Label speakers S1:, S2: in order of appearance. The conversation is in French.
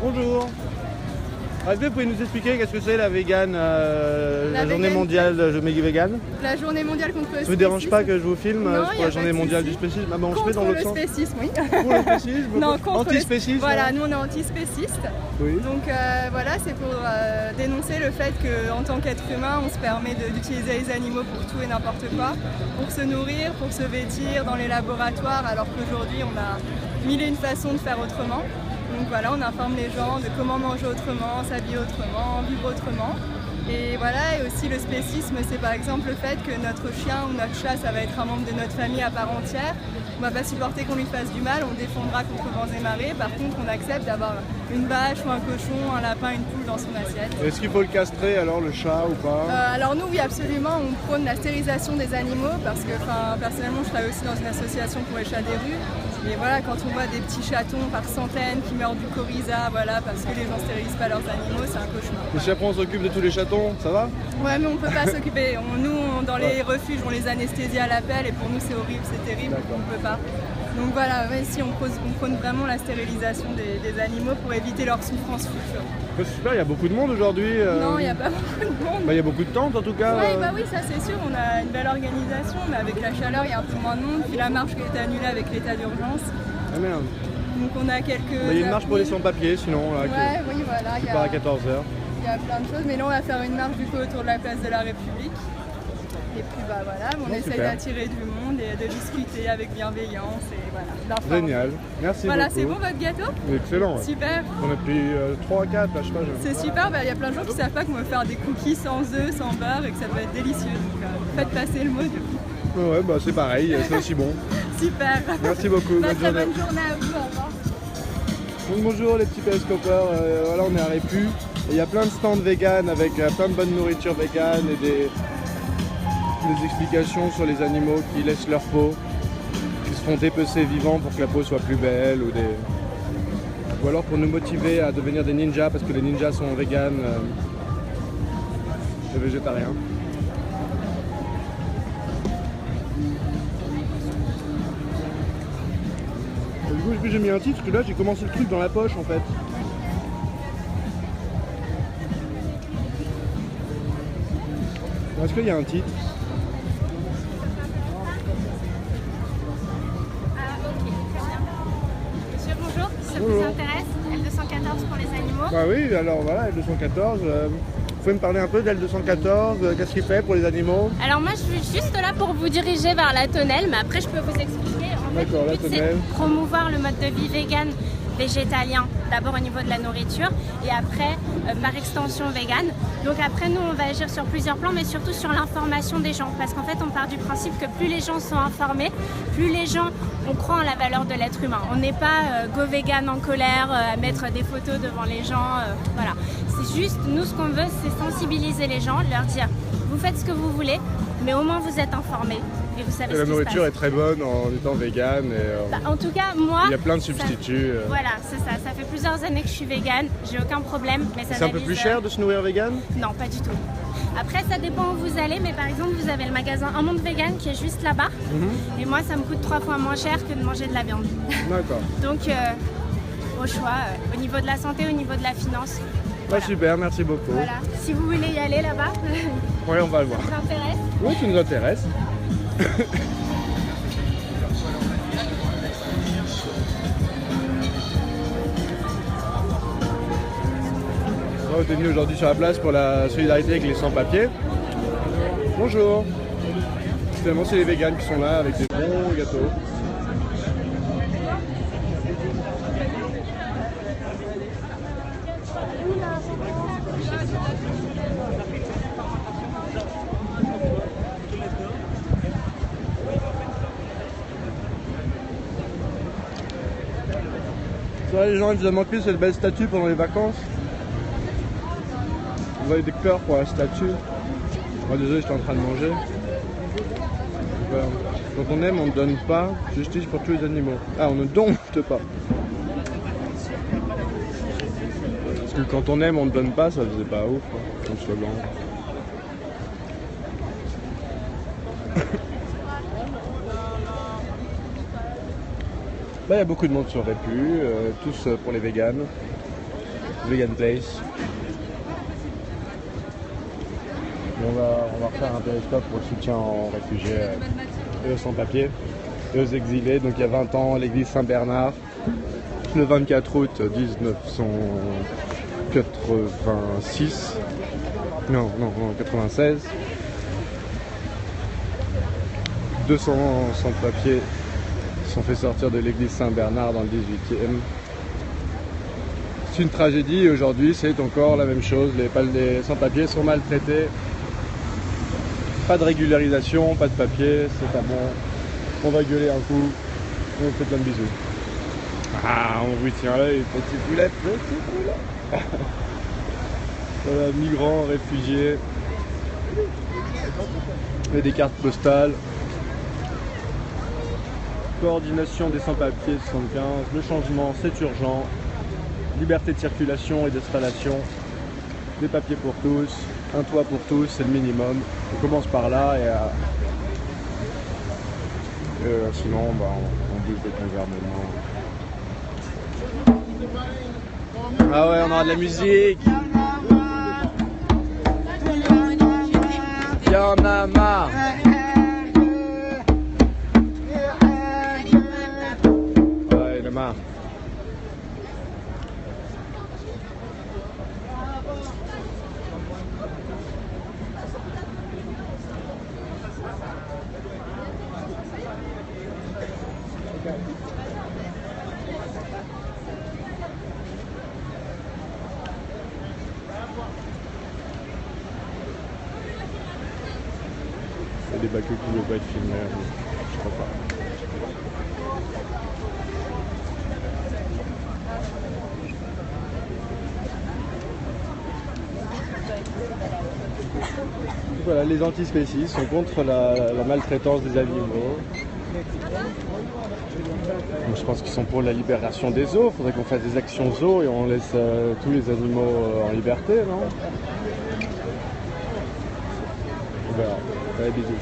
S1: Bonjour. Est-ce que vous pouvez nous expliquer qu'est-ce que c'est la vegan, la journée mondiale de vegan?
S2: La journée mondiale contre le spécisme.
S1: Ça vous dérange pas que je vous filme pour la journée mondiale du spécisme? Ah ben on se met dans l'autre sens.
S2: Contre le spécisme, oui.
S1: Pour le spécisme?
S2: Non, contre
S1: antispécisme.
S2: Voilà, nous on est antispécistes.
S1: Oui.
S2: Donc voilà, c'est pour dénoncer le fait qu'en tant qu'être humain, on se permet d'utiliser les animaux pour tout et n'importe quoi, pour se nourrir, pour se vêtir dans les laboratoires, alors qu'aujourd'hui on a mille et une façons de faire autrement. Donc voilà, on informe les gens de comment manger autrement, s'habiller autrement, vivre autrement. Et voilà, et aussi le spécisme, c'est par exemple le fait que notre chien ou notre chat, ça va être un membre de notre famille à part entière. On ne va pas supporter qu'on lui fasse du mal, on défendra contre vents et marées. Par contre, on accepte d'avoir une vache ou un cochon, un lapin, une poule dans son assiette.
S1: Est-ce qu'il faut le castrer alors, le chat ou pas?
S2: Alors nous, oui, absolument, on prône la stérilisation des animaux parce que personnellement, je travaille aussi dans une association pour les chats des rues. Et voilà, quand on voit des petits chatons par centaines qui meurent du coryza, voilà, parce que les gens ne stérilisent pas leurs animaux, c'est un cauchemar.
S1: Et si après on s'occupe de tous les chatons, ça va?
S2: Ouais, mais on peut pas s'occuper. Nous, dans les refuges, on les anesthésie à l'appel et pour nous c'est horrible, c'est terrible, on ne peut pas. Donc voilà, ouais, ici on prône vraiment la stérilisation des animaux pour éviter leur souffrance future.
S1: C'est super, il y a beaucoup de monde aujourd'hui.
S2: Non, il n'y a pas beaucoup de monde.
S1: Il y a beaucoup de tentes en tout cas.
S2: Ouais, bah oui, ça c'est sûr, on a une belle organisation, mais avec la chaleur, il y a un peu moins de monde. Puis la marche qui a été annulée avec l'état d'urgence.
S1: Ah merde.
S2: Donc on a quelques...
S1: Il y a une marche pour les sans-papiers sinon. Là,
S2: ouais, oui, voilà.
S1: Qui part à 14h.
S2: Il y a plein de choses, mais là on va faire une marche du coup autour de la place de la République. Et puis bah voilà, on essaye d'attirer du monde et de discuter avec bienveillance et voilà.
S1: Génial, merci
S2: voilà,
S1: beaucoup.
S2: C'est bon votre gâteau?
S1: Excellent. Ouais.
S2: Super.
S1: On a pris 3 à 4 là, je sais pas.
S2: C'est super, il y a plein de gens qui savent pas qu'on veut faire des cookies sans œufs, sans beurre et que ça peut être délicieux. Donc faites passer le mot du coup.
S1: Ouais, bah c'est pareil, c'est aussi bon.
S2: Super.
S1: Merci beaucoup.
S2: Bonne journée à vous, au revoir.
S1: Donc bonjour les petits télescopeurs, voilà on est à Répu. Et il y a plein de stands vegan avec plein de bonne nourriture vegan et des explications sur les animaux qui laissent leur peau, qui se font dépecer vivants pour que la peau soit plus belle ou alors pour nous motiver à devenir des ninjas parce que les ninjas sont vegan et végétariens. Du coup j'ai mis un titre parce que là j'ai commencé le truc dans la poche en fait. Est-ce qu'il y a un titre?
S3: Ok, très bien. Monsieur, bonjour, si ça vous intéresse, L214 pour les animaux.
S1: Ah oui, alors voilà, L214. Vous pouvez me parler un peu d'L214, qu'est-ce qu'il fait pour les animaux?
S3: Alors moi je suis juste là pour vous diriger vers la tonnelle, mais après je peux vous expliquer. En fait, le but c'est de promouvoir le mode de vie vegan végétalien, d'abord au niveau de la nourriture et après par extension vegan. Donc après nous on va agir sur plusieurs plans mais surtout sur l'information des gens parce qu'en fait on part du principe que plus les gens sont informés, plus les gens on croit en la valeur de l'être humain. On n'est pas go vegan en colère à mettre des photos devant les gens, voilà. C'est juste, nous ce qu'on veut c'est sensibiliser les gens, leur dire vous faites ce que vous voulez mais au moins vous êtes informés. Et vous savez
S1: et la nourriture est très bonne en étant vegan.
S3: En tout cas, moi...
S1: Il y a plein de substituts.
S3: Voilà, c'est ça. Ça fait plusieurs années que je suis vegan. J'ai aucun problème.
S1: C'est un peu plus cher de se nourrir vegan?
S3: Non, pas du tout. Après, ça dépend où vous allez. Mais par exemple, vous avez le magasin Un Monde Vegan qui est juste là-bas. Et moi, ça me coûte 3 fois moins cher que de manger de la viande.
S1: D'accord.
S3: Donc, au choix, au niveau de la santé, au niveau de la finance.
S1: Voilà. Ah, super, merci beaucoup.
S3: Voilà. Si vous voulez y aller là-bas...
S1: Oui, on va le voir.
S3: Ça vous intéresse?
S1: Oui, ça nous intéresse. On est venu aujourd'hui sur la place pour la solidarité avec les sans-papiers. Bonjour. Finalement, c'est les végans qui sont là avec des bons gâteaux. C'est vrai, les gens ils vous ont manqué cette belle statue pendant les vacances. Vous avez des cœurs pour la statue. Oh, désolé, j'étais en train de manger. Voilà. Quand on aime, on ne donne pas. Justice pour tous les animaux. Ah, on ne dompte pas. Parce que quand on aime, on ne donne pas, ça faisait pas ouf, quoi, comme slogan. Bah, il y a beaucoup de monde sur Répu, tous pour les véganes. Vegan Place. Et on va refaire un périscope pour le soutien aux réfugiés et aux sans-papiers et aux exilés. Donc il y a 20 ans, l'église Saint-Bernard, le 24 août 1986. Non, 96. 200 sans-papiers sont fait sortir de l'église Saint-Bernard dans le 18e. C'est une tragédie et aujourd'hui c'est encore la même chose. Les sans-papiers sont maltraités. Pas de régularisation, pas de papier, c'est pas bon. On va gueuler un coup. On fait plein de bisous. Ah, on vous tient l'œil, petit poulet, petit poulet. Voilà, migrants, réfugiés. Et des cartes postales. Coordination des sans-papiers 75. Le changement, c'est urgent. Liberté de circulation et d'installation. Des papiers pour tous. Un toit pour tous, c'est le minimum. On commence par là et sinon on bouge des gouvernements. Ah ouais, on aura de la musique. Il y en a marre. Ouais, il y en a marre. Il y a des bateaux qui ne veulent pas être filmés, je crois pas. Voilà, les antispécistes sont contre la maltraitance des animaux. Donc, je pense qu'ils sont pour la libération des zoos. Il faudrait qu'on fasse des actions zoos et on laisse tous les animaux en liberté, non? On verra. Allez, bisous.